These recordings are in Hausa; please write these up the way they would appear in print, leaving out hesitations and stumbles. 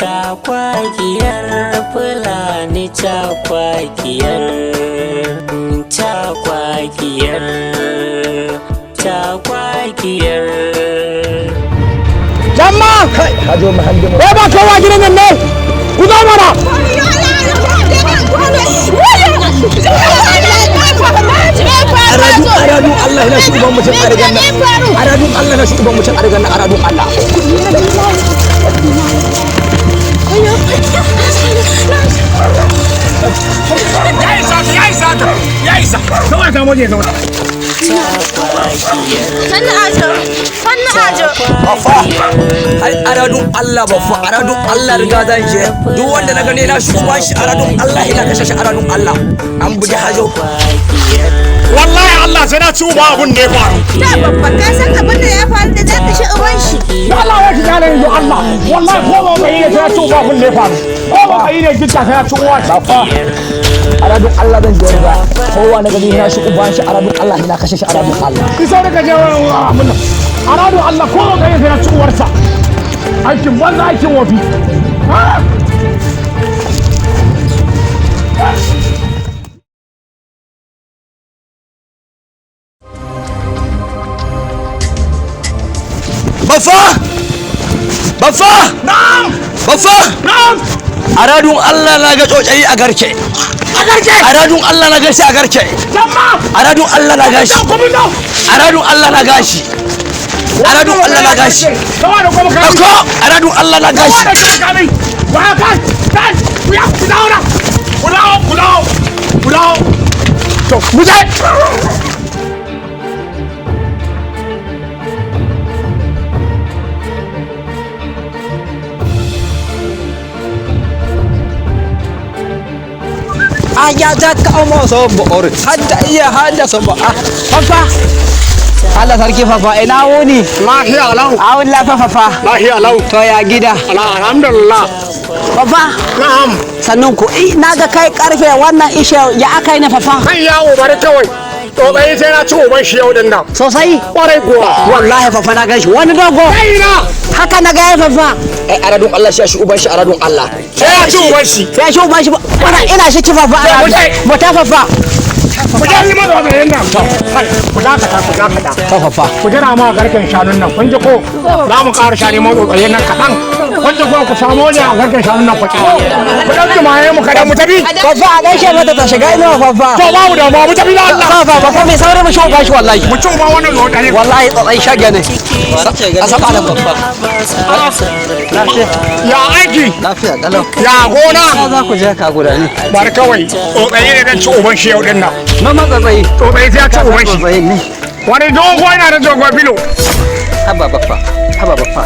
Cakwakiyar Fulani cakwakiyar Jamma! Kai, hajo muhandin. Ba kowa gidan nan ne. Ku zo mana. Aradun Allah na shi uban mutum a rigan nan. Aradun Allah na shi uban mutum a rigan nan. Aradun Allah. Ya isa. Kawai ka moje zauna. Bafa, ai aradun Allah bafa, aradun Allah riga zan je. Duk wanda na gani na shuba shi aradun Allah ina kashe shi aradun Allah. An buge hajo. Wallahi Allah sai na ci uba abun da ya faru. Ta babba ka san abin da ya faru da zaka shi uban shi. Allah ya ki gane yanzu Allah. Wallahi ko ba kai ne sai na ci uba abun da ya faru. Ko ba kai ne gitta sai na ci uwa. Bafa, aradun Allah zan je riga. Kowa na gani na shi uban shi aradun Allah ina kashe shi aradun Allah. Ki sai daga je mun. Aradun Allah ko ba kai ne sai na ci uwarsa. Aikin banza aikin wofi. Baffa! Na'am! Baffa! Na'am! Aradun Allah na ga tsotsayi a garke. A garke! Aradun Allah na gashi a garke. Jamma! Aradun Allah na gashi. Aradun Allah na gashi. Aradun Allah na gashi. Kawai da kuma kai. Ko aradun Allah na gashi. Kawai da kai. Wa kai! Kai! Ku dawo na! Ku dawo! To, mu je! Aya da ka mo so bor. Hadda iya hada so ba. Fafa. Allah sarki fafa ina wuni. Lahiya lau. Awun lafa fafa. Lahiya lau. To ya gida. Alhamdulillah. Fafa. Na'am. Sannan ku naga kai karfe wannan ishe ya aka yi na fafa. Kai yawo bari kawai. To bai sai na ci uban shi yau din nan. Sosai. Kwarai kuwa. Wallahi fafa na gashi wani dogo. Kai na. Haka na ga fafa. Aradun Allah shi uban shi aradun Allah. Sai ya ci uban shi. Sai shi uban shi. Wannan ina shi ki fafa. Mu ta fafa. Ku je ni maza da yannan. Ku dakata. Ta fafa. Ku jira ma garken shanun nan. Kun ji ko? Za mu ƙara shani mazo tsaye nan kaɗan. Kun ji ko ku samu ne a garken shanun nan ku ci. Ku ɗan jimaye mu kada mu tafi. Fafa a gaishe mata ta shiga ina fafa. To babu da mu tafi da Allah. Fafa mai saurin mu shuka shi wallahi. Mu ci ba wannan lokacin. Wallahi tsatsai shage ne. A saba da fafa. Ya aiki. Lafiya kalau. Ya gona. Za ku je ka guda ne. Bari kawai. Tsotsaye ne dan ci uban shi yau din nan. Mama tsatsai. Tsotsaye sai ya ci uban shi. Tsatsai ne. Wani dogo yana da dogon filo. Haba baffa.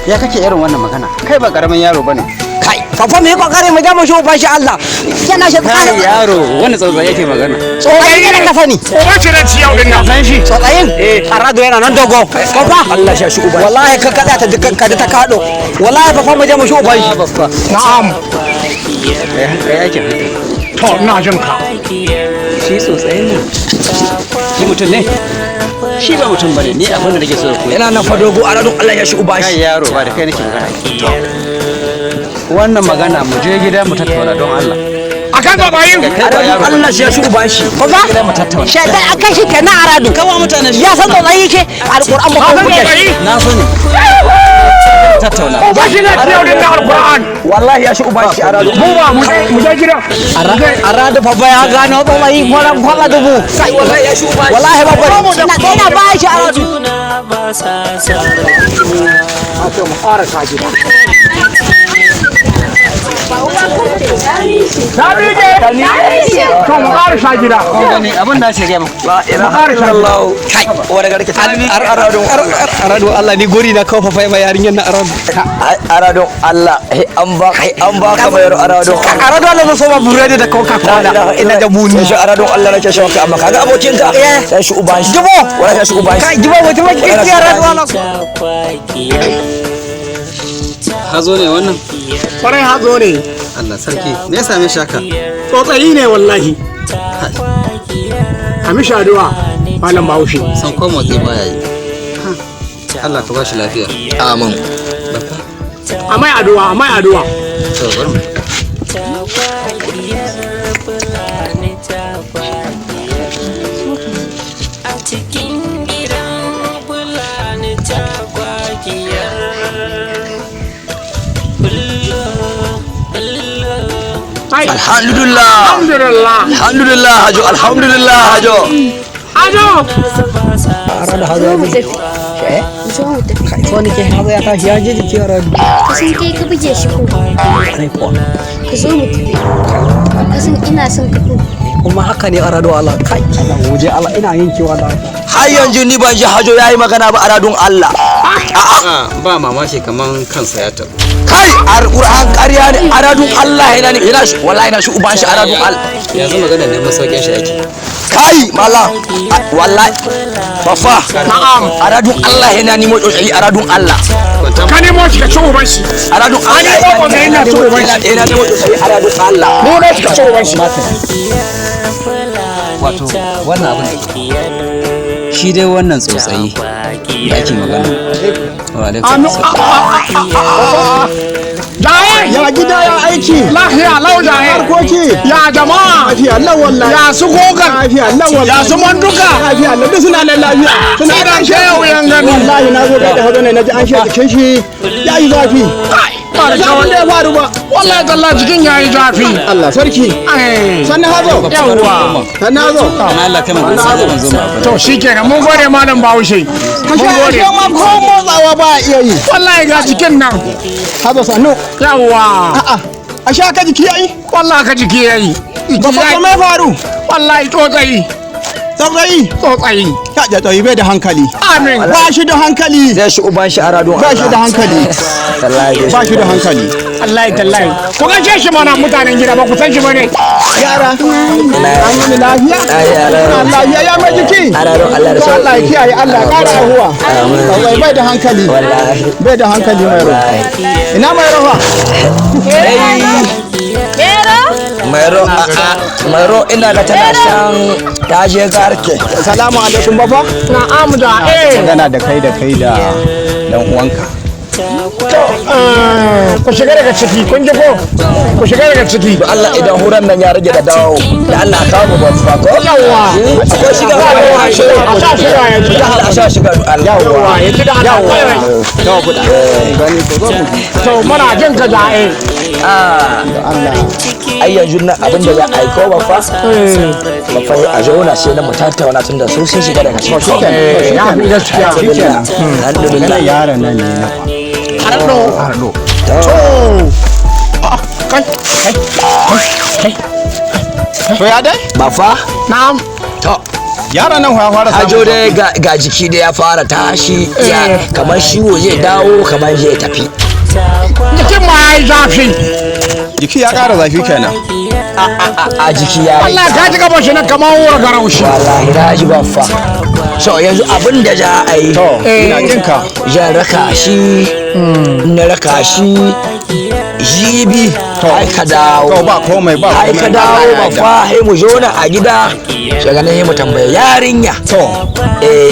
Ya kake irin wannan magana? Kai ba karamin yaro bane. Kai, fafa mu yi kokari mu ga mu shuba shi Allah. Yana shi tsakanin yaro, wani tsautsayi yake magana. Tsautsayi ne ka sani. Uban shi da ci yau din nan. San shi. Tsautsayin? Arado yana nan dogo. Fafa. Allah shi shi uba. Wallahi ka kada ta dukkan ka da ta kado. Wallahi fafa mu je mu shuba shi. Na'am. Kai yake. To ina jin ka. Shi tsautsayi ne. Shi mutum ne. Shi ba mutum bane, ni abin da nake so ku. Yana nan fa dogo aradun Allah ya shi uba shi. Kai yaro ba da kai nake magana. Wannan magana mu je gida mu tattauna don Allah. Akan babayin. Allah shi ya shi uba shi. Kuma gida mu tattauna. Shaitan akan shi kenan aradu. Kawa mutane ya san tsayi yake alquran ba ko kuke. Na sani. Tattauna. Uba shi ne yau din nan alquran. Wallahi ya shi uba shi aradu. Mu ba mu je gida. Aradu fa ba ya gano tsayi kwala dubu. Sai wallahi ya shi uba. Wallahi ba ina ba shi aradu. Ake mu fara kaji. To mu ƙara sha gida. Abin da ake gaya mu. Mu ƙara sha Allah. Kai, wani garke arado Allah ni gori na kawo fa mai yarinyar na arado Allah an ba ka bayar arado Allah so ba buredi da coca cola ina da muni shi arado Allah nake shi ka amma kaga abokin ka sai shi uban shi jibo wala shi uban shi kai jibo mutum ke arado Allah hazo ne wannan kwarai hazo ne Allah sarki me ya same shi haka tsotsayi ne wallahi Hamisha addu'a malam Bahaushe san ko motsi baya yi Allah ka ba shi lafiya amin amai addu'a to bari mu a cikin gidan fulani cakwakiyar alhamdulillah hajo Ajo! arada hajo ko ne ke hazo ya tashi ya je jiki aradu Kasan kai ka buge shi ko? ai ko Ka zo mu tafi. Kasan ina son ka ko? kuma haka ne aradu Allah kai Allah waje Allah ina yankewa da har yanzu ni ban ji hajo yayi magana ba aradun Allah ba mamaki kaman kansa ya tabu kai alquran ƙarya ne aradun Allah yana shi wallahi na shi uban shi aradun Allah yanzu magana ne masaukin shi ake kai mala wallahi bafa Na'am. aradun Allah yana ni mo tsotsi aradun Allah Ka nemo shi ka ci uban shi. aradun Allah Ani ko ba ga ina so uban shi. yana ni mo tsotsi aradun Allah Mu ne shi ka ci uban shi. wato wannan abin da shi dai wannan tsotsayi da ake magana wa alaikum assalam Jaye! Ya gida ya aiki. Lahiya lau jaye! Harkoki. Ya jama'a! Lafiya Allah wallahi. Ya su gogan! Lafiya Allah wallahi. Ya su manduka! Lafiya Allah duk suna nan lafiya. Suna Idan ke yau yan gani! wallahi na zo da hazo ne naji an shi jikin shi ya yi zafi. Ba da Ba da ya faru ba. Wallahi talla jikin ya yi zafi. Allah sarki. Ai, Sannan hazo. Yawwa! Sannan hazo. na Allah kai mun sai zan zo mu To shi kenan mun gode malam Bahaushe. Mun gode. Ashe ma ko motsawa ba iya yi. Wallahi ga jikin nan. Hazo sannu. Yawwa! A'a. Ashe aka jiki yayi. Wallahi ka jiki yayi. Ba fa mai faru. Wallahi tsotsayi. Saurayi. Tsotsayi. Ya ja tsayi bai da hankali. Amin. Ba shi da hankali. zai shi uban shi aradun Ba shi da hankali. wallahi Ba shi da hankali. Wallahi tallahi. Ku gaishe shi mana mutanen gida ba ku san shi bane. Yara. An yi lafiya. yara. Allah ya mai jiki. aradun Allah da To Allah ya sauki kiyaye Allah ya ƙara huwa. Kawai bai da hankali. wallahi Bai da hankali mai ruwa. Ina mai ruwa? Mairo ina ga tana shan taje garke Salamu alaikum baba. Na'am da Magana da kai da dan uwanka. ku shiga daga ciki kun ji ko? Ku shiga daga ciki. Allah idan huran nan ya rage da dawo da Allah ka mu ba fa ko Yawwa. ko shiga A sa shiga ya ji. Allah sha shiga Allah Yawwa ya ji da Allah. Yawa buɗa. Gani ko zo mu ji. To muna jin ka da ai yanzu nan abin da ya aiko ba fa ba fa a zauna sai na mu tattauna tun da su sun shiga daga cikin ya fi gaskiya. alhamdulillah Yaron nan ne na. Hardo. To ya dai? ba fa Na'am. to Yaron nan ya fara hajo dai ga jiki da ya fara tashi ya kamar shiwo zai dawo kamar zai tafi Jikin ma ya yi zafi. jiki ya ƙara zafi kenan. a jiki ya yi Allah ka ji gaba shi nan kamar wura garaushi. wallahi na ji ban fa so yanzu abin da za a yi To ina jin ka. zan raka shi na raka shi jibi ai ka dawo To ba komai ba ai ka dawo ba fa sai mu zo na a gida daga nan sai mu tambaya yarinya To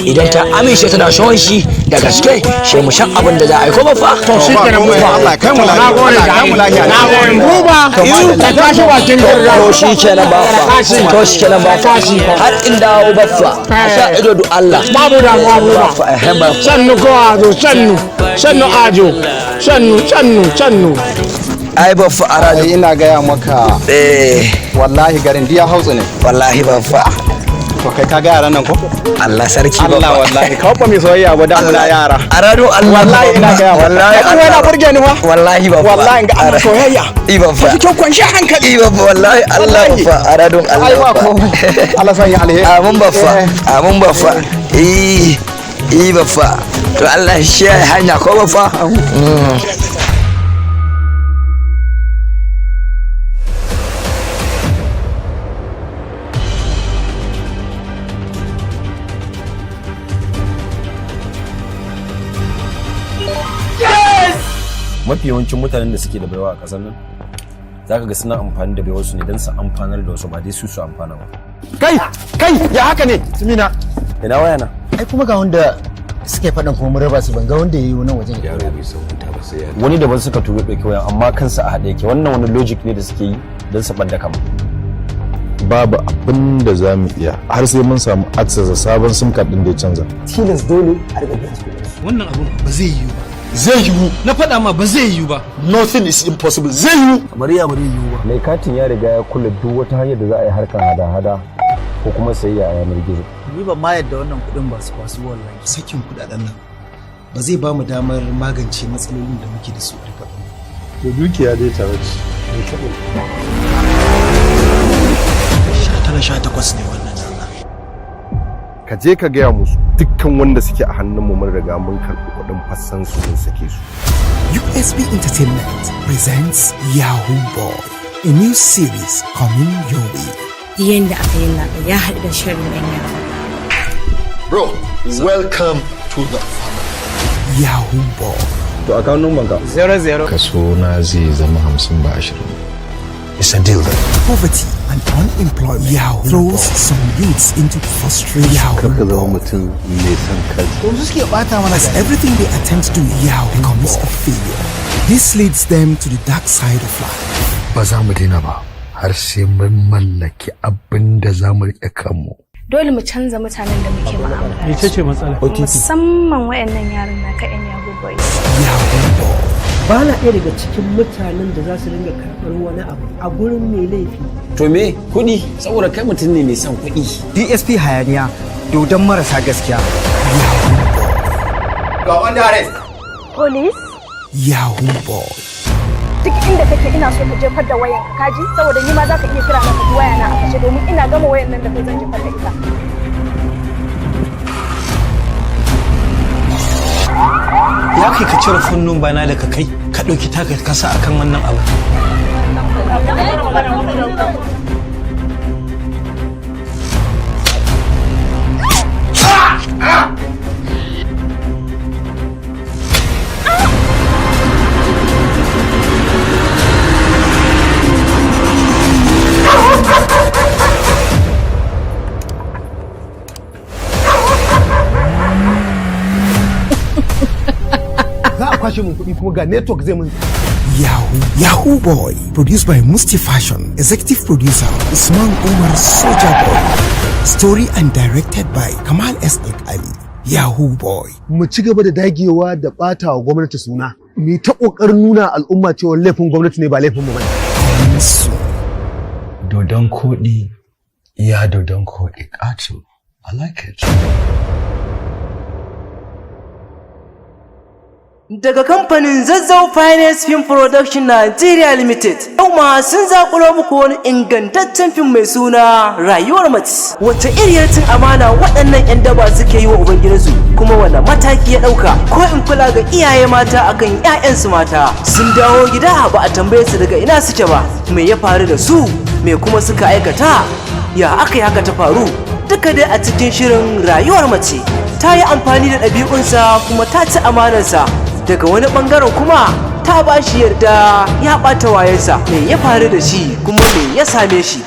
idan ta amince tana son shi da gaske sai mu san abin da za a yi ko ba fa To shi kenan komai, buba. Allah kai mu lafiya. Na gode Allah da kai mu lafiya. Na gode buba. Ka tashi bakin jirga. to shi kenan ba fa Tashi. to shi kenan ba fa Tashi. har in dawo ba fa a sha ido da Allah Babu damuwa buba. fa ba fa Sannu ko ajo, sannu. Sannu ajo. Sannu. ai ba fa a ai ina gaya maka wallahi garin diya hautsu ne. wallahi ba fa To kai ka ga yaran nan ko? Allah sarki ba Allah fa wallahi ka ba mai soyayya ba da muna yara. a rado Allah Wallahi ina gaya maka. wallahi Ai yana burge ni fa. wallahi ba fa Wallahi ga ana soyayya. Iba fa Cikin kwanciyar hankali. Iba fa wallahi Allah ba fa a radon Ai Allah ba ba komai. Allah sanya alheri. amin ba fa amin ba fa ba fa to Allah shi ya hanya ko ba fa mafi yawancin mutanen da suke da baiwa a ƙasar nan za ka ga suna amfani da baiwarsu ne don su amfanar da wasu ba dai su amfana ba. Kai ya haka ne Simina. Ina waya na? Ai kuma ga wanda suke faɗin kuma mun raba su ban ga wanda yayi wannan wajen yaro bai san huta ba sai wani daban suka turo ɗauki wayan amma kansa a haɗe yake wannan wani logic ne da suke yi don su ɓadda kama babu abin da za mu iya har sai mun samu access da sabon sim card din da ya canza tilas dole a riga biyan su wannan abun ba zai yiwu ba zai yiwu na faɗa ma ba zai yiwu ba nothing is impossible zai yiwu kamar ya bari yiwu ba mai katin ya riga ya kula duk wata hanyar da za a yi harkar hada-hada ko kuma sayayya a yanar gizo ni ban ma yadda wannan kuɗin ba su kwasu wallahi sakin kuɗaɗen nan ba zai ba mu damar magance matsalolin da muke da su a duka to dukiya dai tare ce 18 ne wannan rana ka je ka gaya musu dukkan wanda suke a hannun mu mun riga mun karɓi kuɗin fassan su mun sake su USB Entertainment presents Yahoo Boy, a new series coming your way. Yanda aka yi laɓa ya haɗu da shirin ɗan yara. Bro, welcome to the family. Yahoo Boy. to account number ka 00 kaso na zai zama 50 ba 20 it's a deal then. Poverty and unemployment Yahoo throws some youths into frustration. Karka zama mutum mai son kansa. As everything they attempt to do Yahoo becomes a failure. This leads them to the dark side of life. Ba za mu daina ba har sai mun mallaki abin da za mu riƙe kanmu. Dole mu canza mutanen da muke mu'amala. Ita ce matsala. Musamman wayannan yaran na ka yan Yahoo Boys. Yahoo Boy. Ba na ɗaya daga cikin mutanen da za su dinga karɓar wani abu a gurin mai laifi. To me kuɗi saboda kai mutum ne mai son kuɗi. DSP hayaniya dodon marasa gaskiya. Ga wanda arrest. Police? Yahoo Boy. Duk inda kake ina so ka jefar da wayan kaji saboda ni ma za ka iya kira na ka waya na a kashe domin ina gama wayan nan da kai zan jefar da ita. Ya kai ka cire funnun bana da ka kai ka ɗauki taka kasa akan wannan abu. kwashe mun kuɗi kuma ga network zai mun Yahoo Boy, produced by Musti Fashion, executive producer Usman Umar Soja Boy, story and directed by Kamal S. Ali. Yahoo Boy. Mu ci gaba da dagewa da bata wa gwamnati suna. Mu ta kokarin nuna al'umma cewa laifin gwamnati ne ba laifin mu bane. Dodon koɗi, ya dodon koɗi ƙato. I like it. Daga kamfanin Zazzau Finance Film Production Nigeria Limited, yau ma sun zakulo muku wani ingantaccen fim mai suna Rayuwar Mace. Wace iriyar cin amana waɗannan 'yan daba suke yi wa ubangidansu, kuma wani mataki ya ɗauka, ko in kula ga iyaye mata akan 'ya'yansu mata. Sun dawo gida ba a tambaye su daga ina suke ba, me ya faru da su, me kuma suka aikata, ya aka yi haka ta faru. Duka dai a cikin shirin Rayuwar Mace. Ta yi amfani da ɗabi'unsa kuma ta ci amanarsa. Daga wani bangaren kuma ta ba shi yarda ya ɓata wayansa, me ya faru da shi kuma me ya same shi.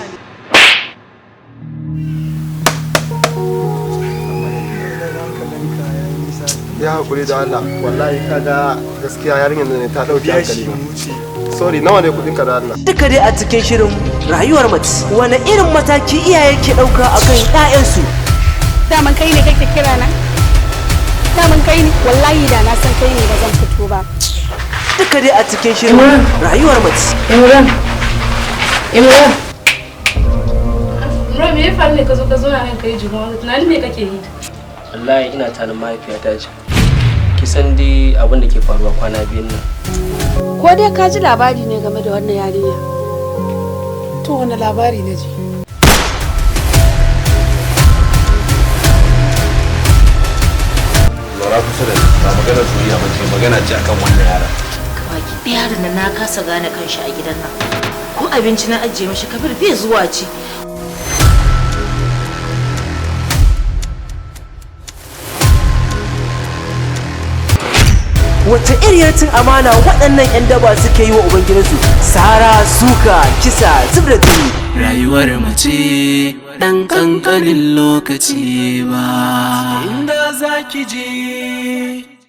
Ya haƙuri da Allah, wallahi kaga gaskiya yarinyar ne ta ɗauki hankali. Sorry, nawa ne kuɗinka da Allah? Duka dai a cikin shirin Rayuwar Mace. Wane irin mataki iyaye ke ɗauka akan 'ya'yansu? Daman kai ne kake kira na? Daman kai ne wallahi da na san kai ne ba zan fito ba. Duka dai a cikin shirin Rayuwar Mace. Imran me ya faru ne ka zo na nan kai jigon tunanin me kake yi? Wallahi ina tunanin mahaifiyata ce. Kisan dai abin da ke faruwa kwana biyun nan. Ko dai ka ji labari ne game da wannan yarinya? To wani labari na ji? Lora kusa da ba magana soyayya ba ce magana ce akan wannan yara. Kawaki ɗaya yaron nan na kasa gane kanshi a gidan nan. Ko abinci na ajiye mashi Kabir bai zuwa ci. wata iriyar cin amana waɗannan 'yan daba suke yi wa ubangidansu, sara suka kisa zub da jini. Rayuwar mace ɗan ƙanƙanin lokaci ba, inda za ki je